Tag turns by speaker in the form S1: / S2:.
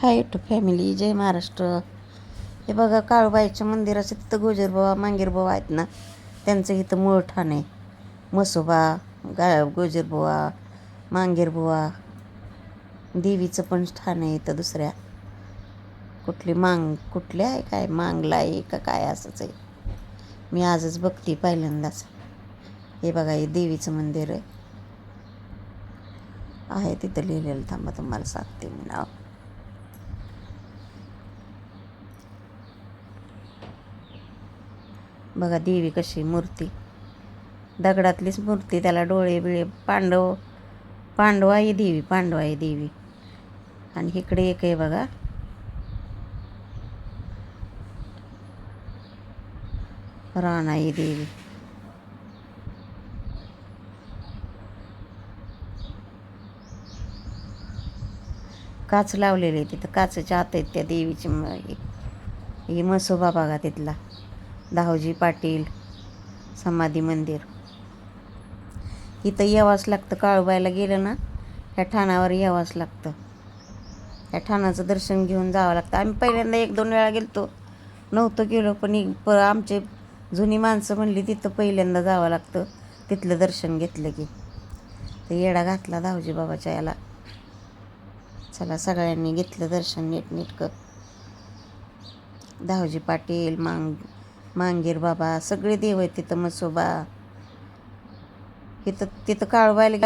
S1: High to family, जय महाराष्ट्र. हे बघा, काळूबाईच्या मंदिराचं तिथं गोजरबुवा मांगीरबुवा आहेत ना, त्यांचं इथं मूळ ठाण आहे. म्हसोबा, गोजरबुवा, मांगीरबुवा, देवीचं पण ठाण आहे इथं. दुसऱ्या कुठली आहे काय, मांगला आहे का काय असंच आहे. मी आजच बघते पहिल्यांदाच. हे बघा, हे देवीचं मंदिर आहे तिथं लिहिलेलं. थांबा, तुम्हाला सांगते मी नाव. बघा देवी कशी मूर्ती, दगडातलीच मूर्ती, त्याला डोळे बिळे, पांडव आहे देवी, पांडव आहे देवी. आणि इकडे एक आहे बघा, रान आहे देवी. काच लावलेली आहे तिथं, काचेच्या आत आहेत त्या देवीची. ही म्हसोबा बघा तिथला, दाहोजी पाटील समाधी मंदिर. इथं यावंच लागतं, काळूबाईला गेलं ना, ह्या ठाणावर यावंच लागतं. ह्या ठाणाचं दर्शन घेऊन जावं लागतं. आम्ही पहिल्यांदा 1-2 वेळा गेलतो, नव्हतं गेलो. पण आमचे जुनी माणसं म्हणली तिथं पहिल्यांदा जावं लागतं, तिथलं दर्शन घेतलं की. तर येडा घातला दाहोजी बाबाच्या याला. चला, सगळ्यांनी घेतलं दर्शन नीटनेटकं. दाहोजी पाटील, मांगीर बाबा, सगळे देव आहेत तिथं. म्हसोबा, तिथं काळूबाईला